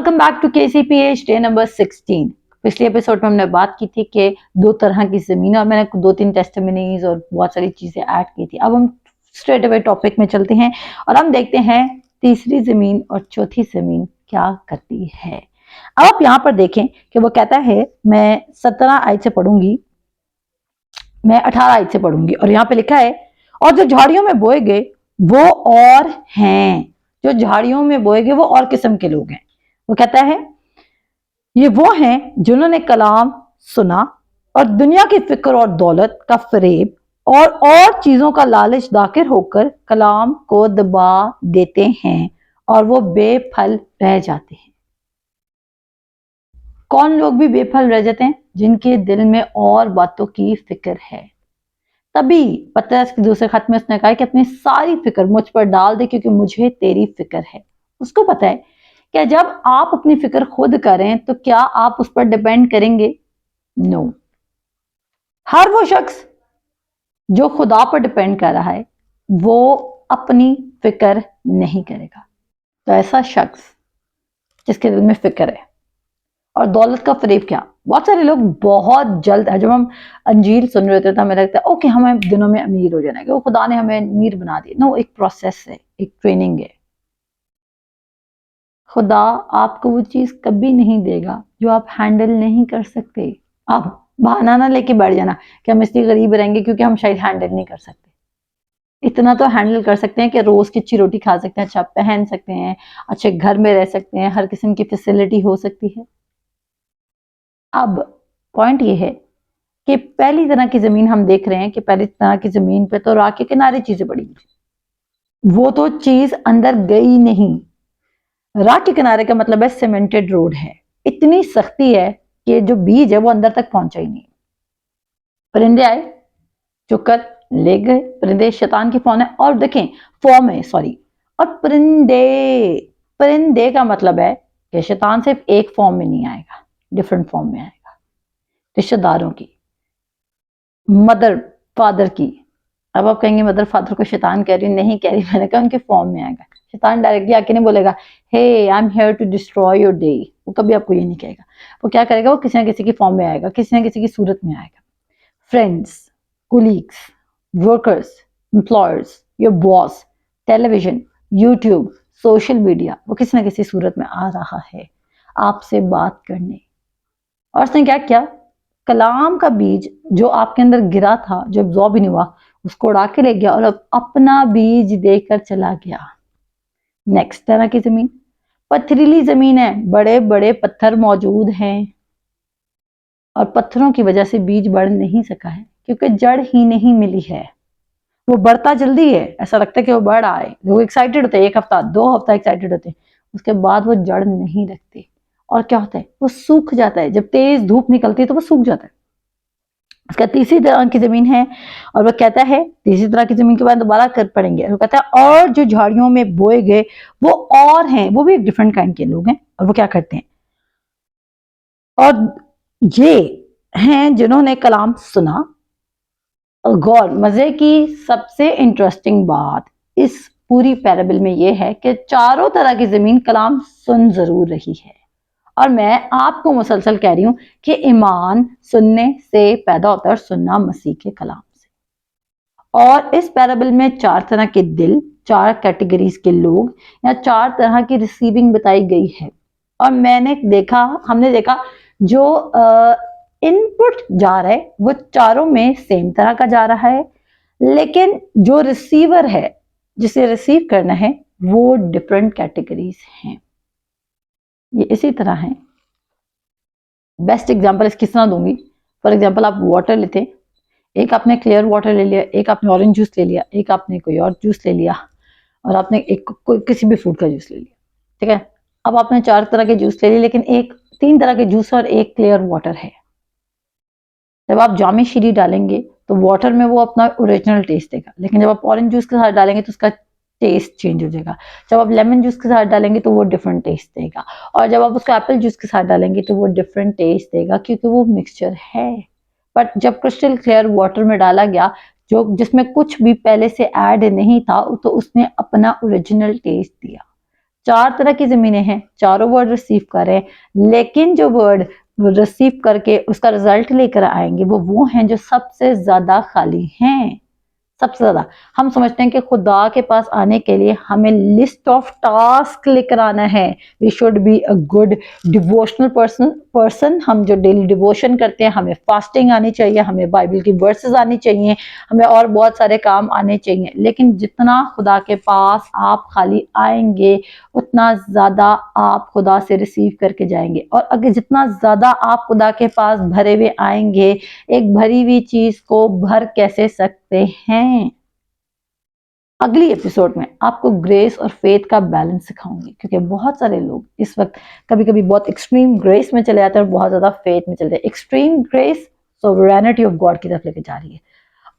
Welcome back to KCPH day number 16। पिछले episode में हमने बात की थी कि दो तरह की जमीन और मैंने दो तीन टेस्टिमनीज और बहुत सारी चीजें ऐड की थी। अब हम स्ट्रेट अवे टॉपिक में चलते हैं और हम देखते हैं तीसरी जमीन और चौथी जमीन क्या करती है। अब आप यहाँ पर देखें कि वो कहता है मैं 17 आयत से पढ़ूंगी, मैं 18 आयत से पढ़ूंगी और यहाँ पे लिखा है और जो झाड़ियों में बोए गए वो और हैं, जो झाड़ियों में बोए गए वो और किस्म के लोग हैं। वो कहता है ये वो हैं जिन्होंने कलाम सुना और दुनिया की फिक्र और दौलत का फरेब और चीजों का लालच दाखिर होकर कलाम को दबा देते हैं और वो बेफल रह जाते हैं। कौन लोग भी बेफल रह जाते हैं? जिनके दिल में और बातों की फिक्र है। तभी पतरस के दूसरे खत में उसने कहा कि अपनी सारी फिक्र मुझ पर डाल दे क्योंकि मुझे तेरी फिक्र है। उसको पता है कि जब आप अपनी फिक्र खुद करें तो क्या आप उस पर डिपेंड करेंगे? नो। हर वो शख्स जो खुदा पर डिपेंड कर रहा है वो अपनी फिक्र नहीं करेगा। तो ऐसा शख्स जिसके दिल में फिक्र है और दौलत का फरेब क्या, बहुत सारे लोग बहुत जल्द है, जब हम अंजील सुन रहे थे तो हमें लगता है ओके हमें दिनों में अमीर हो जाना है, वो खुदा ने हमें अमीर बना दिया। नो, एक प्रोसेस है, एक ट्रेनिंग है। खुदा आपको वो चीज कभी नहीं देगा जो आप हैंडल नहीं कर सकते। आप बहाना ना लेके बैठ जाना कि हम इसलिए गरीब रहेंगे क्योंकि हम शायद हैंडल नहीं कर सकते। इतना तो हैंडल कर सकते हैं कि रोज की अच्छी रोटी खा सकते हैं, अच्छा पहन सकते हैं, अच्छे घर में रह सकते हैं, हर किस्म की फैसिलिटी हो सकती है। अब पॉइंट ये है कि पहली तरह की जमीन हम देख रहे हैं कि पहली तरह की जमीन पे तो राह के किनारे चीजें पड़ी, वो तो चीज अंदर गई नहीं। राह के किनारे का मतलब है सीमेंटेड रोड है, इतनी सख्ती है कि जो बीज है वो अंदर तक पहुंचा ही नहीं। परिंदे आए, चुककर ले गए। परिंदे शैतान की फॉर्म है और देखें फॉर्म है, सॉरी। और परिंदे, परिंदे का मतलब है कि शैतान सिर्फ एक फॉर्म में नहीं आएगा, डिफरेंट फॉर्म में आएगा। रिश्तेदारों की, मदर फादर की। अब आप कहेंगे मदर फादर को शैतान कह रही हूँ, नहीं कह रही, मैंने कहा उनके फॉर्म में आएगा। शैतान डायरेक्टली आके नहीं बोलेगा hey I am here to destroy your day, वो कभी आपको ये नहीं कहेगा। वो क्या करेगा, वो किसी ना किसी की फॉर्म में आएगा, किसी ना किसी की सूरत में आएगा। Friends, colleagues, workers, employers, your boss, television, YouTube, social media, वो किसी ना किसी सूरत में आ रहा है आपसे बात करने। और उसने क्या किया, कलाम का बीज जो आपके अंदर गिरा था, जो एब्जॉर्ब ही नहीं हुआ, उसको उड़ा के ले गया और अब अपना बीज देकर चला गया। नेक्स्ट तरह की जमीन पथरीली जमीन है, बड़े बड़े पत्थर मौजूद हैं और पत्थरों की वजह से बीज बढ़ नहीं सका है क्योंकि जड़ ही नहीं मिली है। वो बढ़ता जल्दी है, ऐसा लगता है कि वो बढ़ आए, लोग एक्साइटेड होते हैं, एक हफ्ता दो हफ्ता एक्साइटेड होते हैं, उसके बाद वो जड़ नहीं रखते और क्या होता है, वो सूख जाता है। जब तेज धूप निकलती है तो वो सूख जाता है। उसका तीसरी तरह की जमीन है और वो कहता है, तीसरी तरह की जमीन के बाद दोबारा कर पढ़ेंगे, वो कहता है और जो झाड़ियों में बोए गए वो और हैं, वो भी एक डिफरेंट काइंड के लोग हैं और वो क्या करते हैं, और ये हैं जिन्होंने कलाम सुना। और गौर, मजे की सबसे इंटरेस्टिंग बात इस पूरी पैराबल में यह है कि चारों तरह की जमीन कलाम सुन जरूर रही है। और मैं आपको मुसलसल कह रही हूं कि ईमान सुनने से पैदा होता है और सुनना मसीह के कलाम से। और इस पैराबल में चार तरह के दिल, चार कैटेगरीज के लोग या चार तरह की रिसीविंग बताई गई है। और हमने देखा जो इनपुट जा रहा है वो चारों में सेम तरह का जा रहा है, लेकिन जो रिसीवर है, जिसे रिसीव करना है, वो डिफरेंट कैटेगरीज हैं। ये इसी तरह है। बेस्ट एग्जांपल इसकी तरह दूंगी। फॉर एग्जांपल आप वाटर लेते हैं, एक आपने क्लियर वाटर ले लिया, एक आपने ऑरेंज जूस ले लिया, एक आपने कोई और जूस ले लिया और आपने एक कोई किसी भी फ्रूट का जूस ले लिया, ठीक है। अब आपने चार तरह के जूस ले लिए, लेकिन एक तीन तरह के जूस और एक क्लियर वाटर है। जब आप जामे शीरी डालेंगे तो वाटर में वो अपना ओरिजिनल टेस्ट देगा, लेकिन जब आप ऑरेंज जूस के साथ डालेंगे तो उसका टेस्ट चेंज हो जाएगा। जब आप लेमन जूस के साथ डालेंगे तो वो डिफरेंट टेस्ट देगा, और जब आप उसको एप्पल जूस के साथ डालेंगे तो वो डिफरेंट टेस्ट देगा, क्योंकि वो मिक्सचर है। बट जब क्रिस्टल क्लियर वाटर में डाला गया, जो जिसमें कुछ भी पहले से ऐड नहीं था, तो उसने अपना ओरिजिनल टेस्ट दिया। 4 तरह की जमीनें हैं, चारों वर्ड रिसीव कर रहे हैं, लेकिन जो वर्ड रिसीव करके उसका रिजल्ट लेकर आएंगे वो हैं जो सबसे ज्यादा खाली हैं। सबसे ज्यादा हम समझते हैं कि खुदा के पास आने के लिए हमें लिस्ट ऑफ टास्क लेकर आना है। We should be a good devotional person. हम जो डेली डिवोशन करते हैं, हमें फास्टिंग आनी चाहिए, हमें बाइबल की वर्सेस आनी चाहिए, हमें और बहुत सारे काम आने चाहिए। लेकिन जितना खुदा के पास आप खाली आएंगे उतना ज्यादा आप खुदा से रिसीव करके जाएंगे। और अगर जितना ज्यादा आप खुदा के पास भरे हुए आएंगे, एक भरी हुई चीज को भर कैसे सकते हैं। अगली एपिसोड में आपको ग्रेस और फेथ का बैलेंस सिखाऊंगी, क्योंकि बहुत सारे लोग इस वक्त कभी कभी बहुत एक्सट्रीम ग्रेस में चले जाते हैं और बहुत ज्यादा फेथ में चले जाते हैं। Extreme grace sovereignty of God की तरफ लेके जा रही है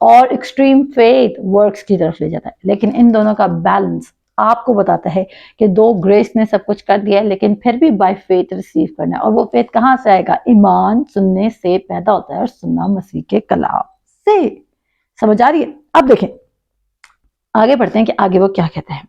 और एक्सट्रीम फेथ वर्क्स की तरफ ले जाता है। लेकिन इन दोनों का बैलेंस आपको बताता है कि दो ग्रेस ने सब कुछ कर दिया है, लेकिन फिर भी बाय फेथ रिसीव करना है। और वो फेथ कहां से आएगा? ईमान सुनने से पैदा होता है और सुनना मसीह के कलाम से। समझ आ रही है? अब देखें, आगे बढ़ते हैं कि आगे वो क्या कहते हैं।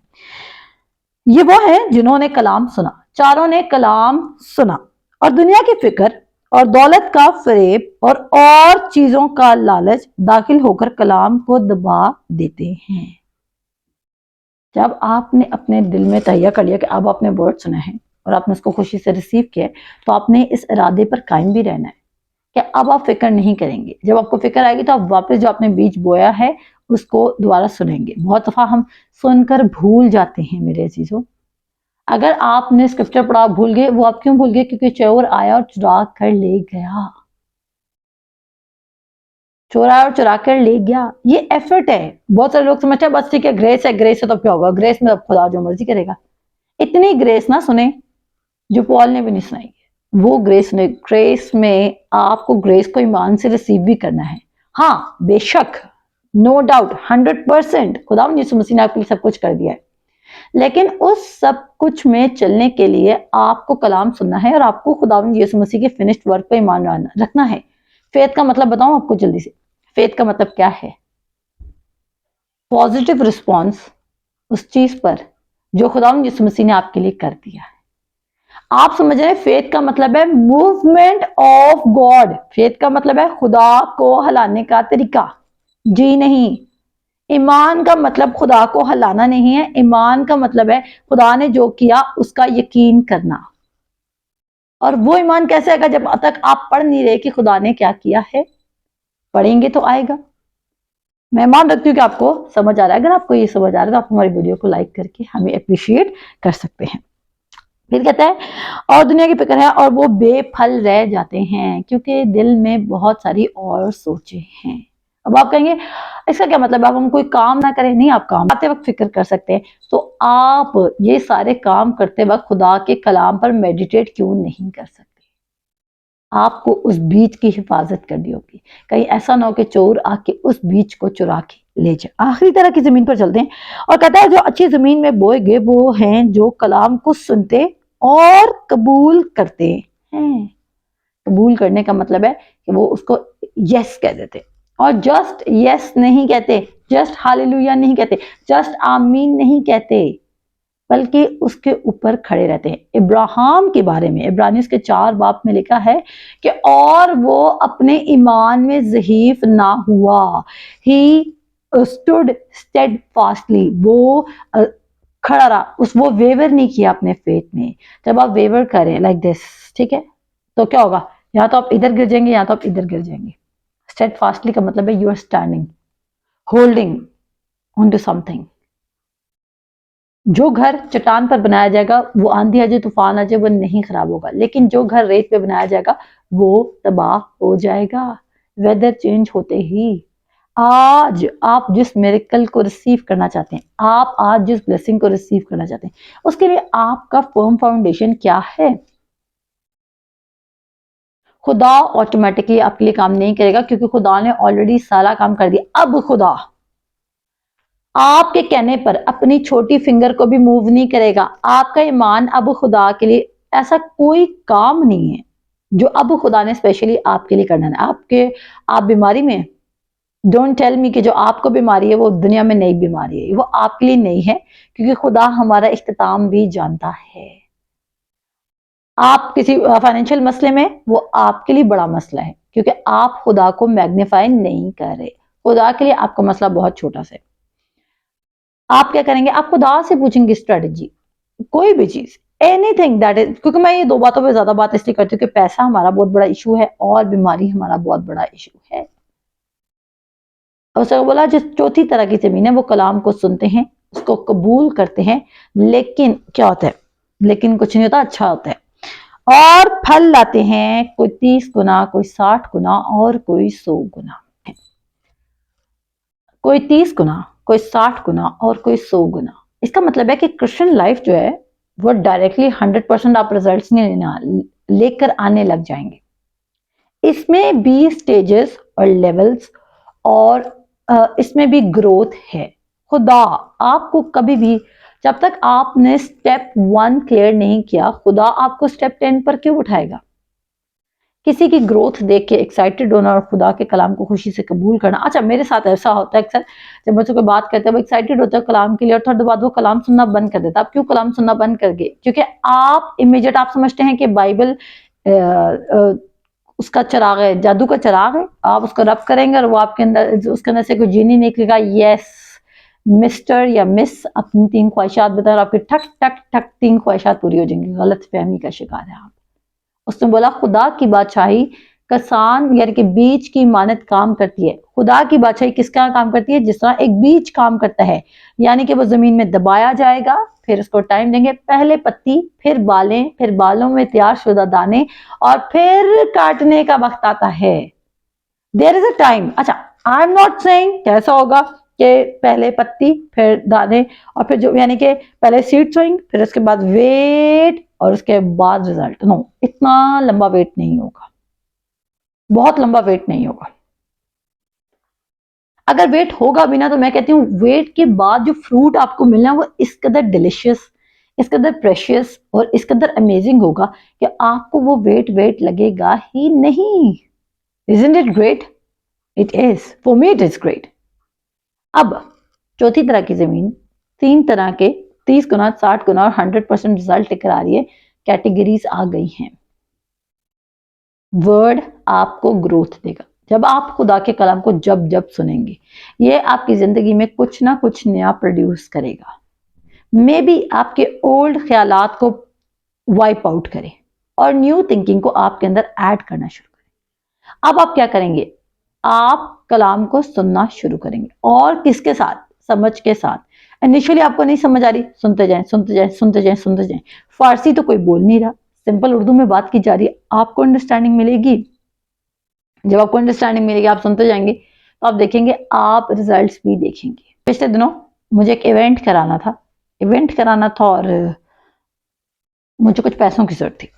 ये वो है जिन्होंने कलाम सुना, चारों ने कलाम सुना और दुनिया की फिक्र और दौलत का फरेब और चीजों का लालच दाखिल होकर कलाम को दबा देते हैं। जब आपने अपने दिल में तैयार कर लिया कि अब आपने वर्ड सुना है और आपने उसको खुशी से रिसीव किया, तो आपने इस इरादे पर कायम भी रहना है कि अब आप फिक्र नहीं करेंगे। जब आपको फिक्र आएगी तो आप वापस जो आपने बीज बोया है उसको दोबारा सुनेंगे। बहुत दफा हम सुनकर भूल जाते हैं मेरे अजीजों। अगर आपने स्क्रिप्चर पढ़ा भूल गए, वो आप क्यों भूल गए? क्योंकि चोर आया और चुरा कर ले गया। चोर आया और चुरा कर ले गया, ये एफर्ट है। बहुत सारे लोग समझते हैं बस ठीक है ग्रेस है, ग्रेस है तो क्या होगा, ग्रेस में अब खुदा जो मर्जी करेगा। इतनी ग्रेस ना सुने जो पॉल ने भी नहीं सुनाई। वो ग्रेस ने, ग्रेस में आपको ग्रेस को ईमान से रिसीव भी करना है। हाँ बेशक, नो डाउट, 100% खुदा यीशु मसीह ने आपके लिए सब कुछ कर दिया है, लेकिन उस सब कुछ में चलने के लिए आपको कलाम सुनना है और आपको खुदा यीशु मसीह के फिनिश्ड वर्क पर ईमान रखना है। फेथ का मतलब बताऊं आपको जल्दी से? फेथ का मतलब क्या है? पॉजिटिव रिस्पॉन्स उस चीज पर जो खुदा यीशु मसीह ने आपके लिए कर दिया है। आप समझ रहे हैं? फेथ का मतलब है मूवमेंट ऑफ गॉड। फेथ का मतलब है खुदा को हिलाने का तरीका। जी नहीं, ईमान का मतलब खुदा को हिलाना नहीं है। ईमान का मतलब है खुदा ने जो किया उसका यकीन करना। और वो ईमान कैसे आएगा? जब तक आप पढ़ नहीं रहे कि खुदा ने क्या किया है। पढ़ेंगे तो आएगा। मैं मान रखती हूँ कि आपको समझ आ रहा है। अगर आपको ये समझ आ रहा है तो आप हमारी वीडियो को लाइक करके हमें अप्रिशिएट कर सकते हैं। फिर कहता है और दुनिया की फिक्र है और वो बेफल रह जाते हैं क्योंकि दिल में बहुत सारी और सोचे हैं। अब आप कहेंगे इसका क्या मतलब? अब हम कोई काम ना करें? नहीं, आप काम करते वक्त फिक्र कर सकते हैं। तो आप ये सारे काम करते वक्त खुदा के कलाम पर मेडिटेट क्यों नहीं कर सकते? आपको उस बीज की हिफाजत करनी होगी। कहीं ऐसा ना हो कि चोर आके उस बीज को चुरा के ले जाए। आखिरी तरह की जमीन पर चलते हैं और कहता है जो अच्छी जमीन में बोए गए वो हैं जो कलाम को सुनते और कबूल करते हैं। कबूल करने का मतलब है कि वो उसको यस कह देते, और जस्ट यस नहीं कहते, जस्ट हालेलुया नहीं कहते, जस्ट आमीन नहीं कहते, बल्कि उसके ऊपर खड़े रहते हैं। इब्राहिम के बारे में इब्रानियों के 4 बाब में लिखा है कि और वो अपने ईमान में ज़हीफ ना हुआ। ही स्टूड स्टेडफास्टली, वो खड़ा रहा, वो वेवर नहीं किया अपने फेथ में। जब आप वेवर करें लाइक दिस, ठीक है, तो क्या होगा? या तो आप इधर गिर जाएंगे या तो आप इधर गिर जाएंगे। स्टेडफास्टली का मतलब है you are standing, holding on to something. जो घर चट्टान पर बनाया जाएगा, वो आंधी आ जाए तूफान आ जाए, वो नहीं खराब होगा। लेकिन जो घर रेत पे बनाया जाएगा वो तबाह हो जाएगा वेदर चेंज होते ही। आज आप जिस मिरेकल को रिसीव करना चाहते हैं, आप आज जिस ब्लेसिंग को रिसीव करना चाहते हैं, उसके लिए आपका फर्म फाउंडेशन क्या है? खुदा ऑटोमेटिकली आपके लिए काम नहीं करेगा क्योंकि खुदा ने ऑलरेडी सारा काम कर दिया। अब खुदा आपके कहने पर अपनी छोटी फिंगर को भी मूव नहीं करेगा। आपका ईमान अब खुदा के लिए ऐसा कोई काम नहीं है जो अब खुदा ने स्पेशली आपके लिए करना है। आप बीमारी में डोंट टेल मी कि जो आपको बीमारी है वो दुनिया में नई बीमारी है, वो आपके लिए नहीं है, क्योंकि खुदा हमारा इख्तिताम भी जानता है। आप किसी फाइनेंशियल मसले में, वो आपके लिए बड़ा मसला है, क्योंकि आप खुदा को मैग्नीफाई नहीं कर रहे। खुदा के लिए आपका मसला बहुत छोटा सा है। आप क्या करेंगे, आप खुदा से पूछेंगे स्ट्रेटजी, कोई भी चीज, एनीथिंग दैट इज, क्योंकि मैं ये दो बातों पे ज्यादा बात इसलिए करती हूँ कि पैसा हमारा बहुत बड़ा इशू है और बीमारी हमारा बहुत बड़ा इशू है। और उसने बोला जो चौथी तरह की जमीन है वो कलाम को सुनते हैं, उसको कबूल करते हैं, लेकिन क्या होता है, लेकिन कुछ नहीं होता, अच्छा होता है और फल लाते हैं, कोई 30 गुना, कोई 60 गुना और कोई 100 गुना। कोई 30 गुना, कोई 60 गुना और कोई 100 गुना। इसका मतलब है कि क्रिश्चियन लाइफ जो है वो डायरेक्टली 100% आप रिजल्ट्स नहीं लेना, लेकर आने लग जाएंगे। इसमें भी स्टेजेस और लेवल्स और इसमें भी ग्रोथ है। खुदा आपको कभी भी, जब तक आपने स्टेप 1 क्लियर नहीं किया, खुदा आपको स्टेप 10 पर क्यों उठाएगा? किसी की ग्रोथ देख के एक्साइटेड होना और खुदा के कलाम को खुशी से कबूल करना। अच्छा, मेरे साथ ऐसा होता है अक्सर, जब बच्चों को बात करते हैं वो एक्साइटेड होता है कलाम के लिए, और थोड़ी देर बाद वो कलाम सुनना बंद कर देता है। आप क्यों कलाम सुनना बंद कर गए? क्योंकि आप इमीडिएट आप समझते हैं कि बाइबल उसका चिराग है, जादू का चिराग है, आप उसको रब करेंगे और वो आपके अंदर, उसके अंदर से कोई जीनी निकलेगा। यस मिस्टर या मिस, अपनी 3 ख्वाहिशात बताए और आपकी ठक ठक ठक 3 ख्वाहिशात पूरी हो जाएंगी। गलत फहमी का शिकार है आप। उसने बोला खुदा की बादशाही किसान यानी कि बीज की मानत काम करती है। खुदा की बादशाही किसका काम करती है? जिस तरह एक बीज काम करता है, यानी कि वो जमीन में दबाया जाएगा, फिर उसको टाइम देंगे, पहले पत्ती, फिर बालें, फिर बालों में तैयार शुदा दाने, और फिर काटने का वक्त आता है। There is a time. अच्छा, आई एम नॉट सेइंग कैसा होगा कि पहले पत्ती, फिर दाने, और फिर जो, यानी कि पहले सीड सोइंग, फिर उसके बाद वेट, और उसके बाद रिजल्ट। नो, इतना लंबा वेट नहीं होगा, बहुत लंबा वेट नहीं होगा। अगर वेट होगा भी ना, तो मैं कहती हूँ वेट के बाद जो फ्रूट आपको मिलना है वो इस कदर डिलिशियस, इस कदर प्रेशियस और इस कदर अमेजिंग होगा कि आपको वो वेट लगेगा ही नहीं। Isn't it great? It is. For me it is great. अब चौथी तरह की जमीन 3 तरह के 30 गुना, 60 गुना और 100% रिजल्ट लेकर आ रही है। कैटेगरीज आ गई हैं। वर्ड आपको ग्रोथ देगा जब आप खुदा के कलाम को जब जब सुनेंगे। ये आपकी जिंदगी में कुछ ना कुछ नया प्रोड्यूस करेगा। मे बी आपके ओल्ड ख्यालात को वाइप आउट करे और न्यू थिंकिंग को आपके अंदर ऐड करना शुरू करें। अब आप क्या करेंगे? आप कलाम को सुनना शुरू करेंगे, और किसके साथ? समझ के साथ। इनिशियली आपको नहीं समझ आ रही, सुनते जाएं, सुनते जाएं, सुनते जाएं, सुनते जाएं। फारसी तो कोई बोल नहीं रहा, सिंपल उर्दू में बात की जा रही है, आपको अंडरस्टैंडिंग मिलेगी। जब आपको अंडरस्टैंडिंग मिलेगी, आप सुनते जाएंगे, तो आप देखेंगे, आप रिजल्ट्स भी देखेंगे। पिछले दिनों मुझे एक इवेंट कराना था और मुझे कुछ पैसों की जरूरत थी।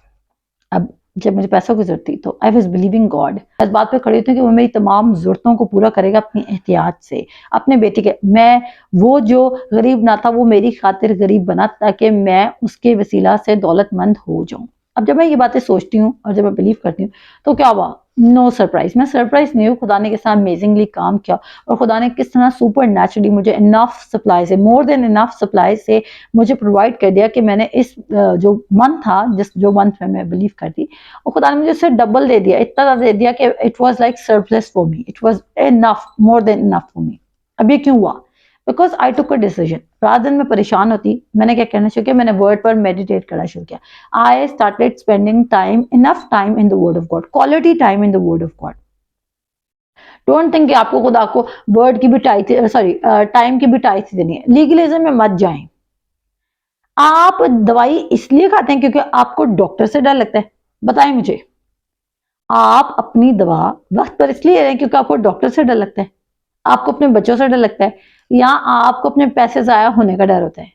अब जब मुझे पैसों की जरूरत थी तो आई वॉज बिलीविंग गॉड, इस बात पे खड़ी थी कि वो मेरी तमाम जरूरतों को पूरा करेगा अपनी एहतियात से, अपने बेटे के। मैं, वो जो गरीब ना था वो मेरी खातिर गरीब बना ताकि मैं उसके वसीला से दौलतमंद हो जाऊं। अब जब मैं ये बातें सोचती हूँ और जब मैं बिलीव करती हूँ, तो क्या हुआ? नो सरप्राइज, मैं सरप्राइज नहीं हूँ। खुदा ने किस तरह अमेजिंगली काम किया और खुदा ने किस तरह सुपर नेचुरली मुझे इनफ सप्लाई से, मोर देन इनफ सप्लाई से मुझे प्रोवाइड कर दिया कि मैंने इस जो मंथ था, जो मंथ में मैं बिलीव करती, और खुदा ने मुझे उससे डबल दे दिया, इतना ज्यादा दे दिया कि it was like surplus for me, it was enough, more than enough for me. अब ये क्यों हुआ? Because I took a decision. रात दिन में परेशान होती, मैंने क्या करना शुरू किया? मैंने वर्ड पर मेडिटेट करना शुरू किया। I started spending time, enough time in the word of God, quality time in the word of God. Don't think कि आपको खुदा को वर्ड की भी टाइम की भी टाइथ देनी है। लीगलिज्म में मत जाएं। आप दवाई इसलिए खाते हैं क्योंकि आपको डॉक्टर से डर लगता है? बताएं मुझे। आप अपनी दवा वक्त पर इसलिए ले रहे हैं क्योंकि आपको डॉक्टर से डर लगता है, आपको अपने बच्चों से डर लगता है, या आपको अपने पैसे जाया होने का डर होता है?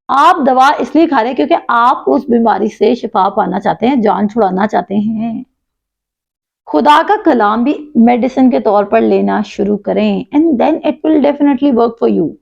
आप दवा इसलिए खा रहे हैं क्योंकि आप उस बीमारी से शिफा पाना चाहते हैं, जान छुड़ाना चाहते हैं। खुदा का कलाम भी मेडिसिन के तौर पर लेना शुरू करें, and then it will definitely work for you.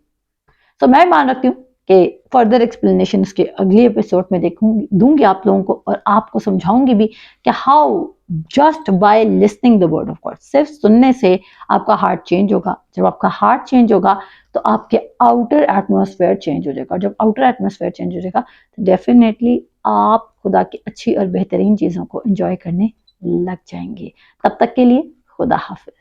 तो मैं मान रखती हूँ कि फर्दर एक्सप्लेनेशन के अगले एपिसोड में दूंगी आप लोगों को, और आपको समझाऊंगी भी कि how just by listening the word of God. सिर्फ सुनने से आपका हार्ट चेंज होगा। जब आपका हार्ट चेंज होगा तो आपके आउटर एटमॉस्फेयर चेंज हो जाएगा। जब आउटर एटमॉस्फेयर चेंज हो जाएगा तो डेफिनेटली आप खुदा की अच्छी और बेहतरीन चीज़ों को एंजॉय करने लग जाएंगे। तब तक के लिए खुदा हाफिज।